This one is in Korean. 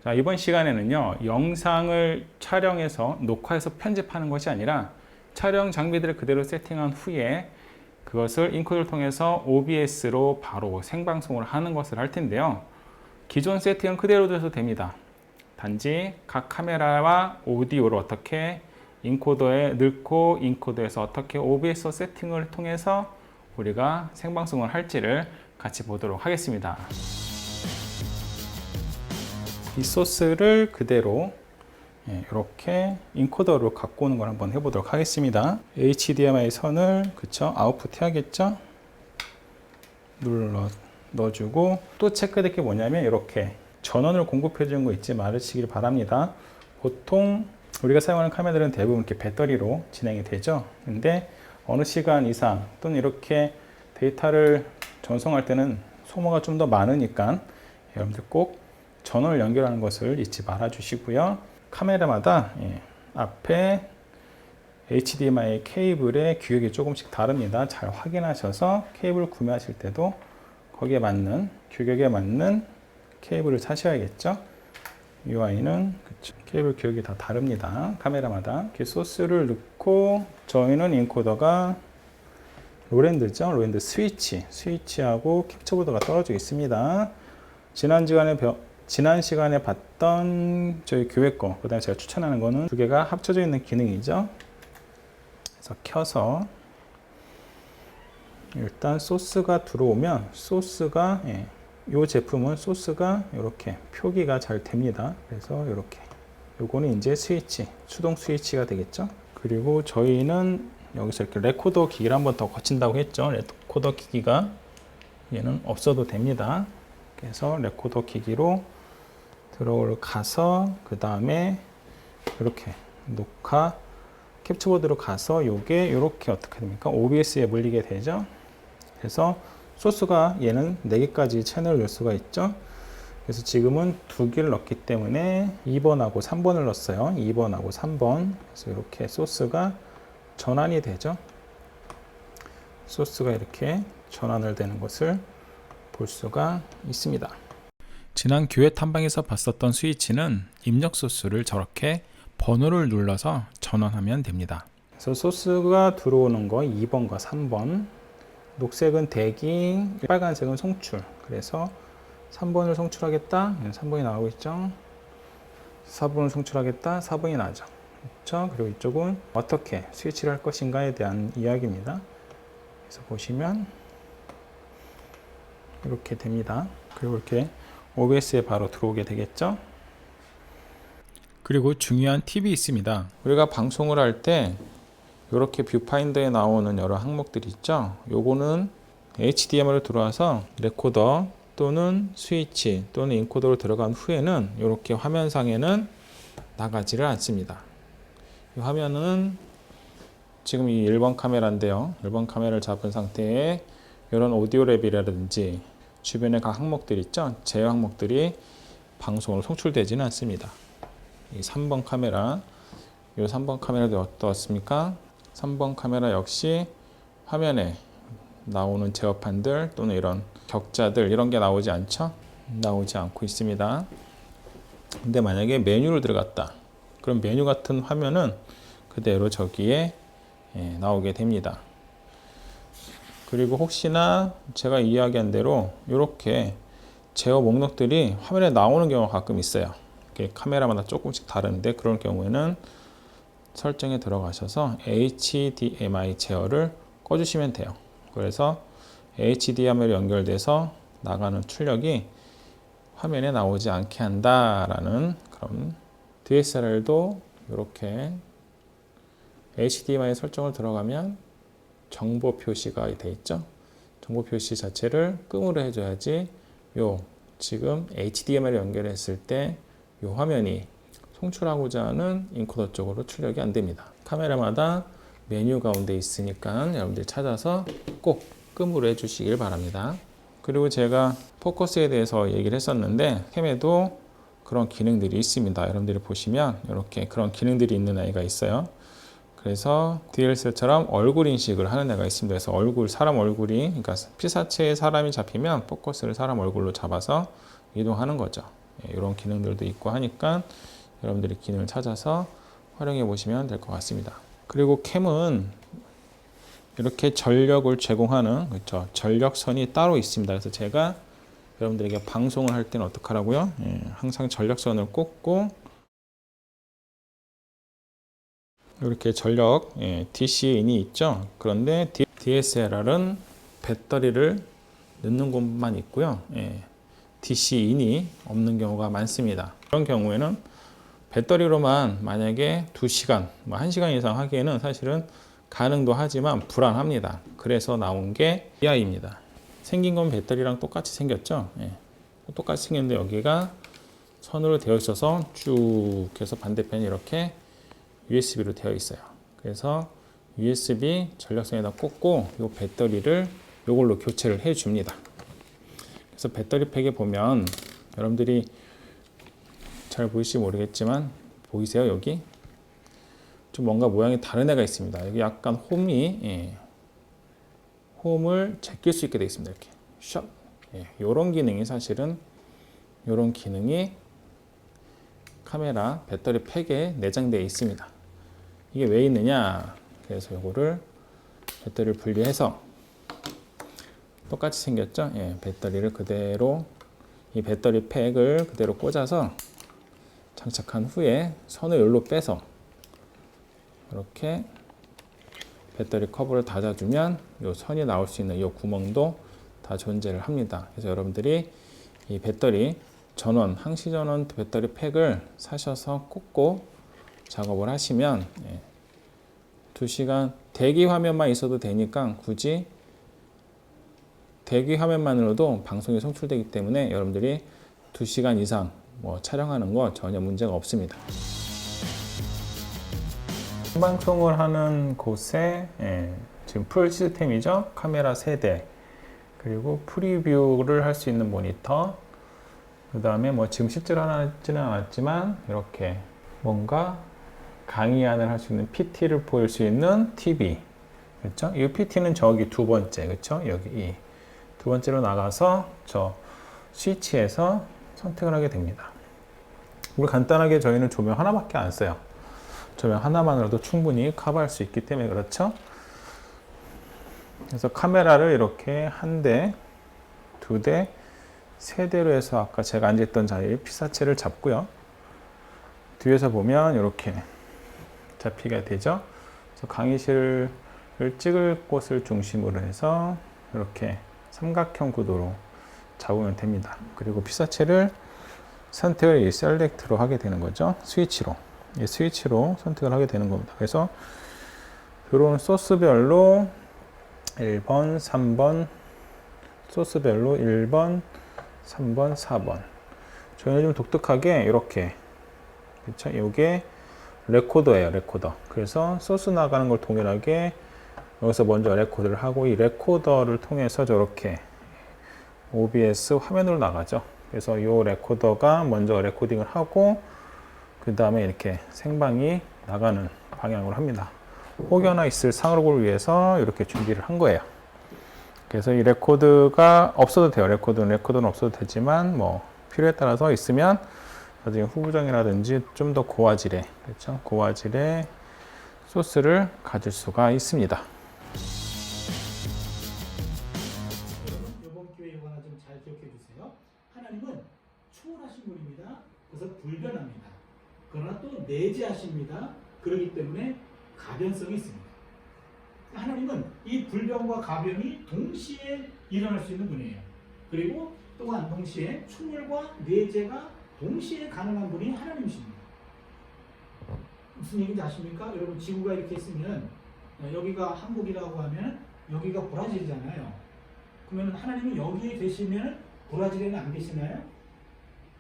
자, 이번 시간에는요, 영상을 촬영해서 녹화해서 편집하는 것이 아니라 촬영 장비들을 그대로 세팅한 후에 그것을 인코더를 통해서 OBS로 바로 생방송을 하는 것을 할 텐데요. 기존 세팅은 그대로 둬도 됩니다. 단지 각 카메라와 오디오를 어떻게 인코더에 넣고 인코더에서 어떻게 OBS 세팅을 통해서 우리가 생방송을 할지를 같이 보도록 하겠습니다. 이 소스를 그대로 이렇게 인코더로 갖고 오는 걸 한번 해보도록 하겠습니다. HDMI 선을 아웃풋 해야겠죠? 넣어주고, 또 체크될 게 뭐냐면 이렇게 전원을 공급해 주는 거 잊지 말으시길 바랍니다. 보통 우리가 사용하는 카메라들은 대부분 이렇게 배터리로 진행이 되죠. 근데 어느 시간 이상 또는 이렇게 데이터를 전송할 때는 소모가 좀 더 많으니까 여러분들 꼭 전원을 연결하는 것을 잊지 말아 주시고요. 카메라마다 앞에 HDMI 케이블의 규격이 조금씩 다릅니다. 잘 확인하셔서 케이블을 구매하실 때도 거기에 맞는 규격에 맞는 케이블을 사셔야겠죠. UI는 케이블 규격이 다 다릅니다. 카메라마다. 이렇게 소스를 넣고, 저희는 인코더가 로랜드죠. 로랜드 스위치하고 캡처보드가 떨어져 있습니다. 지난 시간에 봤던 저희 교회 거, 그 다음에 제가 추천하는 거는 두 개가 합쳐져 있는 기능이죠. 그래서 켜서 일단 소스가 들어오면 이 제품은 소스가 이렇게 표기가 잘 됩니다. 그래서 이렇게 요거는 이제 수동 스위치가 되겠죠. 그리고 저희는 여기서 이렇게 레코더 기기를 한번 더 거친다고 했죠. 레코더 기기가 얘는 없어도 됩니다. 그래서 레코더 기기로 들어가서 그 다음에 이렇게 녹화 캡처보드로 가서 요게 이렇게 어떻게 됩니까? OBS에 물리게 되죠. 그래서 소스가 얘는 4개까지 채널을 넣을 수가 있죠. 그래서 지금은 2개를 넣기 때문에 2번하고 3번을 넣었어요. 2번하고 3번. 그래서 이렇게 소스가 전환이 되죠. 소스가 이렇게 전환을 되는 것을 볼 수가 있습니다. 지난 교회 탐방에서 봤었던 스위치는 입력 소스를 저렇게 번호를 눌러서 전환하면 됩니다. 그래서 소스가 들어오는 거 2번과 3번, 녹색은 대기, 빨간색은 송출. 그래서 3번을 송출하겠다. 3번이 나오고 있죠. 4번을 송출하겠다. 4번이 나죠. 그렇죠? 그리고 이쪽은 어떻게 스위치를 할 것인가에 대한 이야기입니다. 그래서 보시면 이렇게 됩니다. 그리고 이렇게 OBS에 바로 들어오게 되겠죠. 그리고 중요한 팁이 있습니다. 우리가 방송을 할 때 이렇게 뷰파인더에 나오는 여러 항목들이 있죠. 요거는 HDMI로 들어와서 레코더 또는 스위치 또는 인코더로 들어간 후에는 이렇게 화면상에는 나가지를 않습니다. 이 화면은 지금 이 1번 카메라인데요. 1번 카메라를 잡은 상태에 이런 오디오 랩이라든지 주변에 각 항목들이 있죠. 제어 항목들이 방송으로 송출되지는 않습니다. 이 3번 카메라, 이 3번 카메라도 어떻습니까? 3번 카메라 역시 화면에 나오는 제어판들 또는 이런 격자들 이런 게 나오지 않죠? 나오지 않고 있습니다. 근데 만약에 메뉴를 들어갔다. 그럼 메뉴 같은 화면은 그대로 저기에 나오게 됩니다. 그리고 혹시나 제가 이야기한 대로 이렇게 제어 목록들이 화면에 나오는 경우가 가끔 있어요. 카메라마다 조금씩 다른데 그런 경우에는 설정에 들어가셔서 HDMI 제어를 꺼주시면 돼요. 그래서 HDMI로 연결돼서 나가는 출력이 화면에 나오지 않게 한다라는 그런 DSLR도 이렇게 HDMI 설정을 들어가면 정보 표시가 돼 있죠. 정보 표시 자체를 끔으로 해줘야지 지금 HDMI로 연결했을 때 이 화면이 송출하고자 하는 인코더 쪽으로 출력이 안 됩니다. 카메라마다 메뉴 가운데 있으니까 여러분들이 찾아서 꼭 끔으로 해주시길 바랍니다. 그리고 제가 포커스에 대해서 얘기를 했었는데 캠에도 그런 기능들이 있습니다. 여러분들이 보시면 이렇게 그런 기능들이 있는 애가 있어요. 그래서 DLSL처럼 얼굴 인식을 하는 애가 있습니다. 그래서 사람 얼굴이, 그러니까 피사체에 사람이 잡히면 포커스를 사람 얼굴로 잡아서 이동하는 거죠. 이런 기능들도 있고 하니까 여러분들이 기능을 찾아서 활용해 보시면 될 것 같습니다. 그리고 캠은 이렇게 전력을 제공하는, 그렇죠, 전력선이 따로 있습니다. 그래서 제가 여러분들에게 방송을 할 때는 어떻게 하라고요? 항상 전력선을 꽂고 이렇게 전력 DC인이 있죠. 그런데 DSLR은 배터리를 넣는 곳만 있고요. DC인이 없는 경우가 많습니다. 그런 경우에는 배터리로만 만약에 2시간, 1시간 이상 하기에는 사실은 가능도 하지만 불안합니다. 그래서 나온 게 DI입니다. 생긴 건 배터리랑 똑같이 생겼죠. 똑같이 생겼는데 여기가 선으로 되어 있어서 쭉 해서 반대편이 이렇게 USB로 되어 있어요. 그래서 USB 전력선에다 꽂고 이 배터리를 이걸로 교체를 해 줍니다. 그래서 배터리 팩에 보면 여러분들이 잘 보이실지 모르겠지만 보이세요? 여기 좀 뭔가 모양이 다른 애가 있습니다. 여기 약간 홈을 제낄 수 있게 되어 있습니다. 이렇게 샵. 이런 기능이 사실은 이런 기능이 카메라 배터리 팩에 내장되어 있습니다. 이게 왜 있느냐? 그래서 이거를 배터리를 분리해서 똑같이 생겼죠? 배터리를 그대로 이 배터리 팩을 그대로 꽂아서 장착한 후에 선을 여기로 빼서 이렇게 배터리 커브를 닫아주면 이 선이 나올 수 있는 이 구멍도 다 존재를 합니다. 그래서 여러분들이 이 배터리 전원, 항시 전원 배터리 팩을 사셔서 꽂고 작업을 하시면 2시간 대기 화면만 있어도 되니까 굳이 대기 화면만으로도 방송이 송출되기 때문에 여러분들이 2시간 이상 촬영하는 거 전혀 문제가 없습니다. 생방송을 하는 곳에 지금 풀 시스템이죠. 카메라 3대, 그리고 프리뷰를 할 수 있는 모니터, 그 다음에 지금 실제로 하지는 않았지만 이렇게 뭔가 강의안을 할 수 있는 PT를 보일 수 있는 TV, 그렇죠? 이 PT는 저기 두 번째, 그렇죠? 여기 두 번째로 나가서 저 스위치에서 선택을 하게 됩니다. 우리 간단하게 저희는 조명 하나밖에 안 써요. 조명 하나만으로도 충분히 커버할 수 있기 때문에 그렇죠. 그래서 카메라를 이렇게 1대, 2대, 3대로 해서 아까 제가 앉아있던 자리에 피사체를 잡고요. 뒤에서 보면 이렇게 잡히게 되죠. 그래서 강의실을 찍을 곳을 중심으로 해서 이렇게 삼각형 구도로 잡으면 됩니다. 그리고 피사체를 선택을 이 셀렉트로 하게 되는 거죠. 스위치로. 이 스위치로 선택을 하게 되는 겁니다. 그래서 이런 소스별로 1번, 3번, 소스별로 1번, 3번, 4번. 저희는 좀 독특하게 이렇게, 그렇죠? 이게 레코더예요, 레코더. 그래서 소스 나가는 걸 동일하게 여기서 먼저 레코드를 하고 이 레코더를 통해서 저렇게 OBS 화면으로 나가죠. 그래서 이 레코더가 먼저 레코딩을 하고 그 다음에 이렇게 생방이 나가는 방향으로 합니다. 혹여나 있을 상황을 위해서 이렇게 준비를 한 거예요. 그래서 이 레코드가 없어도 돼요. 레코드는 없어도 되지만 필요에 따라서 있으면 나중에 후보정이라든지 좀 더 고화질의, 그렇죠? 고화질의 소스를 가질 수가 있습니다. 여러분, 이번 기회에 이거 하나 좀 잘 기억해 주세요. 하나님은 초월하신 분입니다. 그래서 불변합니다. 그러나 또 내재하십니다. 그렇기 때문에 가변성이 있습니다. 하나님은 이 불변과 가변이 동시에 일어날 수 있는 분이에요. 그리고 또한 동시에 초월과 내재가 동시에 가능한 분이 하나님이십니다. 무슨 얘기인지 아십니까? 여러분, 지구가 이렇게 있으면 여기가 한국이라고 하면 여기가 브라질이잖아요. 그러면 하나님이 여기에 계시면 브라질에는 안 계시나요?